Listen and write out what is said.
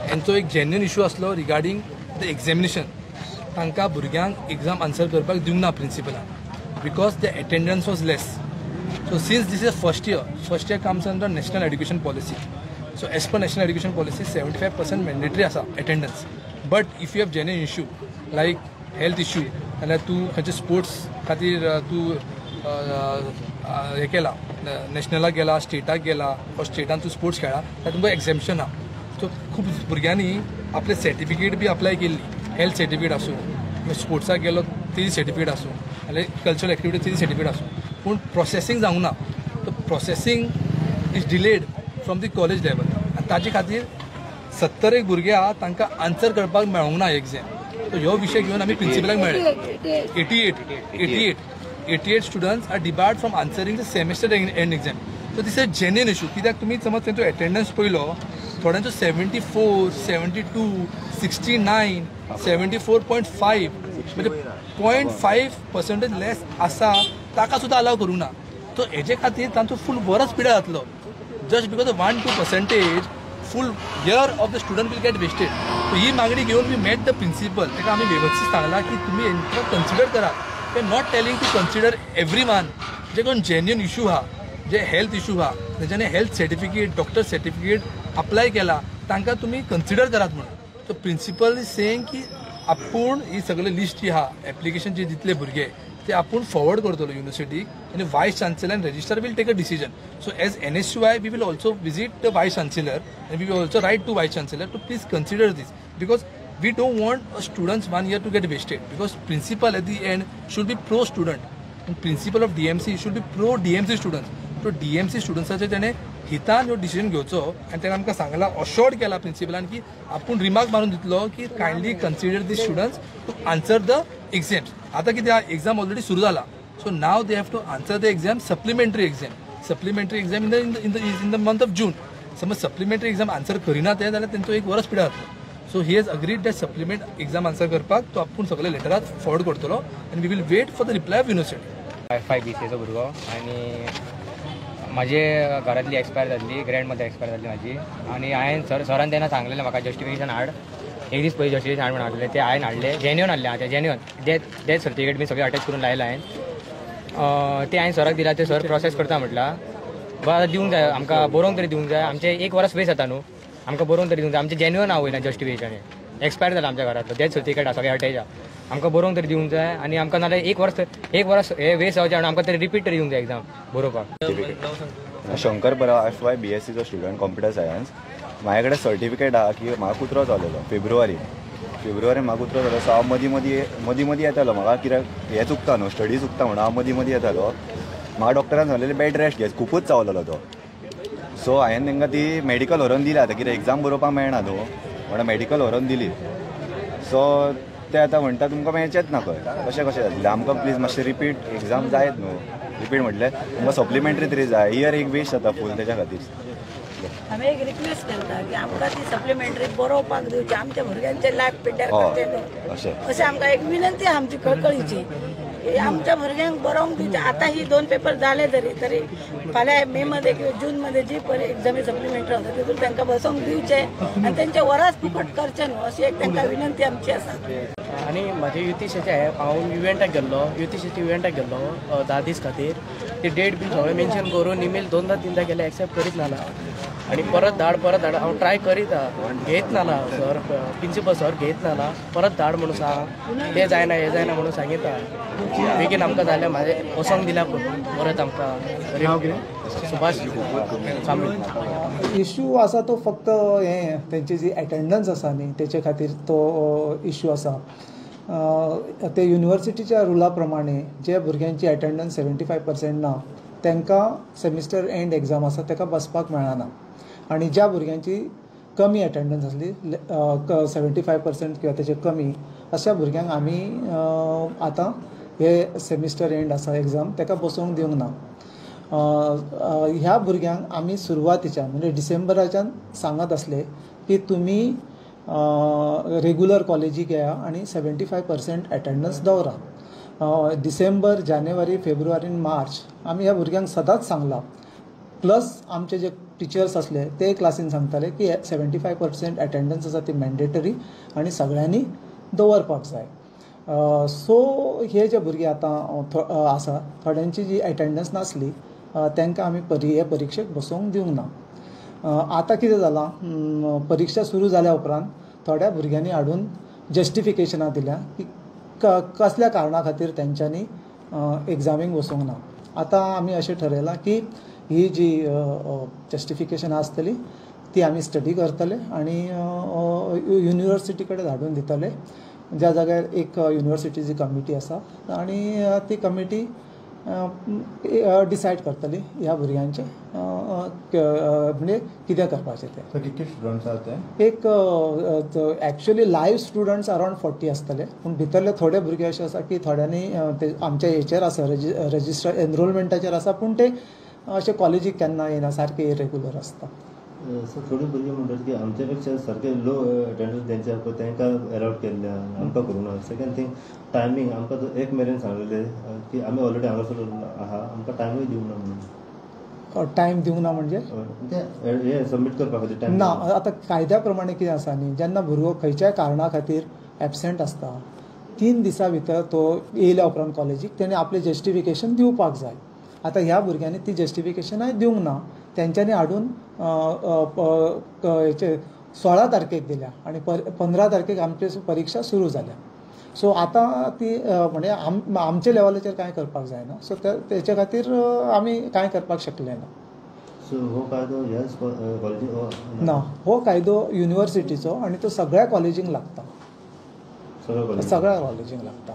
हेंचो एक genuine issue आसलो रिगार्डिंग द एग्जामिनेशन. तांकां भुरग्यांक एग्जाम आन्सर करपाक दिवंक ना प्रिंसिपलान because the attendance was less. So since this is first year comes under national education policy. So as per national education policy 75% mandatory asa attendance. But if you have genuine issue like health issue and tu खंयचे sports खातीर तू हे केला नॅशनलाक गेला स्टेटाक गेला or स्टेटान Tu sports खेळा तर तुमकां एक्झॅम्पशन आहा. सो खूब भुरग्यांनी आपले सर्टिफिकेट बी अप्लाय केल्ली हेल्थ सर्टिफिकेट आसूं स्पोर्ट्साक गेलो तेजी सर्टिफिकेट आसूं नाल्यार कल्चरल एक्टिविटी तेजी सर्टिफिकेट आसूं पूण प्रोसेसींग जावंक ना. तो processing is delayed from the college level आनी ताजे खातीर 70 भुरगे आहा तांकां आन्सर करपाक मेळोंक ना एग्जाम. सो ह्यो विशय घेवन आमी प्रिंसिपलाक मेळ्ळे 88 students are debarred from answering the semester end exam. So this is genuine issue. कित्याक तुमी समज तेंचो एटेंडन्स पळयलो थोड्यांचो 74, 72, 69, 74.5 म्हणजे 0.5% लेस आसा ताका सुद्दां अलाव करूंक ना. सो हेजे खातीर तांचो फूल वरस पिड्यार जातलो just because of 1-2% full year of the student will get wasted. So ही मागणी घेवन वी मेट द प्रिंसिपल ताका आमी वेवस्थीत सांगला की तुमी हेंकां कन्सिडर करात. We are not telling to consider every one जे कोण जेन्युइन इशू आहा जे हेल्थ इशू आहा तेच्यानी health certificate doctor certificate apply केला तांकां तुमी कन्सिडर करात म्हणून. सो प्रिंसिपल इज सेईंग की आपूण ही सगळे लिस्ट जी आहा एप्लिकेशन जे दितले भुरगे ते आपूण फॉरवर्ड करतलो युनिवर्सिटीक आनी vice chancellor and registrar will take a decision. So as NSUI we will also visit the vice chancellor and we will also write to vice chancellor to please consider this because we don't want students 1 year to get wasted because principal at the end should be pro student and principal of DMC should be pro DMC students. So DMC students तेणे हितान ह्यो decision घेवचो आनी ताका आमकां सांगला assured केला प्रिंसिपलान की आपूण रिमार्क मारून दितलो की kindly consider the students to answer the exams. आतां कितें आहा एग्जाम ऑलरेडी सुरू जाला. So now they have to answer the exam supplementary exam in the month of June. समज सप्लिमेंटरी एग्जाम आन्सर करिना ते जाल्यार तेंचो एक वरस पिड्यार जातलो. So he has agreed that supplement exam answer करपाक तो आपूण सगळे लेटरात फॉरवर्ड करतलो आनी we will wait for the reply of university. FIBCचो भुरगो आनी म्हाजे घरातली एक्सपायर जाल्ली ग्रँडमदर एक्सपायर जाल्ली म्हाजी आनी हांवें सरान तेन्ना सांगलेलें म्हाका जस्टिफिकेशन हाड एक दीस पयलीं जस्टिफिकेशन हाड म्हणून हाडलें ते हांवें हाडलें जेन्युइन हाडलें हांवें जेन्युइन डेथ सर्टिफिकेट बी सगळें अटॅच करून लायला हांवें ते हांवें सराक दिला ते सर प्रोसेस करता म्हटला बरं दिवंक जाय आमकां बरोवंक तरी दिवंक जाय आमचें एक वरस वेस्ट जाता न्हू आमकां बरोवंक तरी दिवंक जाय आमचें जेन्युइन हांव वयना जस्टिफिकेशन एक्सपायर जाला आमच्या घरांतलो डेथ सर्टिफिकेट आसा सगळें अटॅच आहा आमकां बरोवंक तरी दिवंक जाय आनी आमकां नाल्यार एक वर्स हे वेस्ट जावचें आनी आमकां तरी रिपीट तरी दिवंक जाय एग्जाम बरोवपाक. शंकर बराव FY BScचो स्टुडंट कॉम्प्युटर सायन्स. म्हाजे कडेन सर्टिफिकेट आहा की म्हाका कुत्रो जालेलो फेब्रुवारी म्हाका कुत्रो जालो. सो हांव मदीं येतालो म्हाका कित्याक हें चुकता न्हू स्टडी चुकता म्हणून हांव मदीं येतालो. म्हाका डॉक्टरान सांगलेलें बेड रेस्ट घे खूपच चावलेलो तो. सो हांवें तांकां ती मेडिकल व्हरोन दिली आतां कित्याक एग्जाम बरोवपाक मेळना न्हू म्हणून मेडिकल व्हरोन दिली. सो ते आतां म्हणटा तुमकां मेळचेंच ना खंय कशें जातलें आमकां प्लीज मातशें रिपीट एग्जाम जायत न्हू रिपीट म्हटलें तुमकां सप्लिमेंटरी तरी जाय इयर एक वेस्ट जाता फूल तेच्या खातीर. हांवें एक रिक्वेस्ट केला की आमकां ती सप्लिमेंटरी बरोवपाक दिवची आमच्या भुरग्यांचे लायफ पिड्ड्यार करचे न्हू अशें आमकां एक विनंती आमची कळकळीची आमच्या भुरग्यांक बरोवंक दिवचे. आतां ही 2 पेपर जाले तरी फाल्यां मे मध्ये किंवा जून मध्ये जी एक्झामी सप्लिमेंटरी आसा तितून तांकां बसोवंक दिवचे आनी तेंचे वरास फुकट करचे न्हू अशी एक तांकां विनंती आमची आसा. आनी म्हाजे युतीशाचे हांव इव्हेंटाक गेल्लो 10 दीस खातीर ती डेट बी सगळें मेन्शन करून इमेल 2-3 केले एक्सेप्ट करीत नाला आनी परत धाड हांव ट्राय करीत घेयत नाला सर प्रिंसिपल सर घेयत नाला परत धाड म्हणून सांग हें जायना म्हणून सांगिता बेगीन आमकां जाल्यार म्हाजें वसोंक दिल्या परत आमकां सुभाष इशू आसा तो फक्त हें तेंची जी एटेंडन्स आसा न्ही तेचे खातीर तो इशू आसा. ते युनिवर्सिटीच्या रुला प्रमाणे जे भुरग्यांची एटेंडन्स 75% ना तांकां सेमिस्टर एंड एग्जाम आसा ताका बसपाक मेळना आनी ज्या भुरग्यांची कमी एटेंडन्स आसली 75% किंवा तेचे कमी अशा भुरग्यांक आमी आतां हे सेमिस्टर एंड आसा एग्जाम ताका बसोवंक दिवंक ना. ह्या भुरग्यांक आमी सुरवातीच्या म्हणजे डिसेंबराच्यान सांगत आसले की तुमी रेगुलर कॉलेजीक येया आनी 75% एटेंडन्स दवरा. डिसेंबर जानेवारी फेब्रुवारी मार्च आमी ह्या भुरग्यांक सदांच सांगला. प्लस आमचे जे टिचर्स असले ते क्लासीन सांगताले की 75% अटेंडन्स आसा ती मॅन्डेटरी आनी सगळ्यांनी दवरपाक जाय. सो हे जे भुरगे आतां आसा थोड्यांची जी अटेंडन्स नासली तांकां आमी हे परिक्षेक बसोवंक दिवंक ना. आतां कितें जालां, परिक्षा सुरू जाल्या उपरांत थोड्या भुरग्यांनी हाडून जस्टिफिकेशनां दिल्या की कसल्या कारणां खातीर तेंच्यांनी एग्जामीक बसोवंक ना. आतां आमी अशें ठरयलां की ही जी जस्टिफिकेशनां आसतली ती आमी स्टडी करतले आनी युनिवर्सिटी कडेन धाडून दितले. ज्या जाग्यार एक युनिवर्सिटीची कमिटी आसा आनी ती कमिटी डिसायड करतली ह्या भुरग्यांचे म्हणजे कितें करपाचें तें. कितले स्टुडंट्स आसा ते? एक एक्चुअली लायव्ह स्टुडंट्स अरावंड 40 आसतले, पूण भितरले थोडे भुरगे अशे आसा की थोड्यांनी ते आमच्या हेचेर आसा रजिस्टर एनरोलमेंटाचेर आसा, पूण ते अशे कॉलेजीक केन्ना येना, सारके इरेग्युलर आसता. सो थोडी भुरगीं म्हणटात की आमच्या पेक्षा सारके लो अटेंडन्स तेंच्या तांकां एलावड केल्ल्या आमकां करूं ना. सेकंड थिंग टायमींग आमकां 1 मेरेन सांगलेले की आमी ऑलरेडी हांगासर आहा, आमकां टायमूय दिवंक ना म्हणून. टायम दिवंक ना म्हणजे हे सबमीट करपा खातीर टायम ना. आतां कायद्या प्रमाणे कितें आसा न्ही, जेन्ना भुरगो खंयच्याय कारणा खातीर एबसेंट आसता 3 दिसां भितर तो येयल्या उपरांत कॉलेजीक तेणे आपलें जस्टिफिकेशन दिवपाक जाय. आतां ह्या भुरग्यांनी ती जस्टिफिकेशनाय दिवंक ना. तेंच्यांनी हाडून हेचे 16 तारखेक दिल्या आनी 15 तारखेक आमची परिक्षा सुरू जाल्या. सो आतां ती म्हणजे आमच्या लेवलाचेर कांय करपाक जायना. सो तेच्या खातीर आमी कांय करपाक शकले ना. सो हो कायदो ह्याच कॉलेजीक ना, हो कायदो युनिवर्सिटीचो आनी तो सगळ्या कॉलेजींक लागता, सगळ्या कॉलेजींक लागता.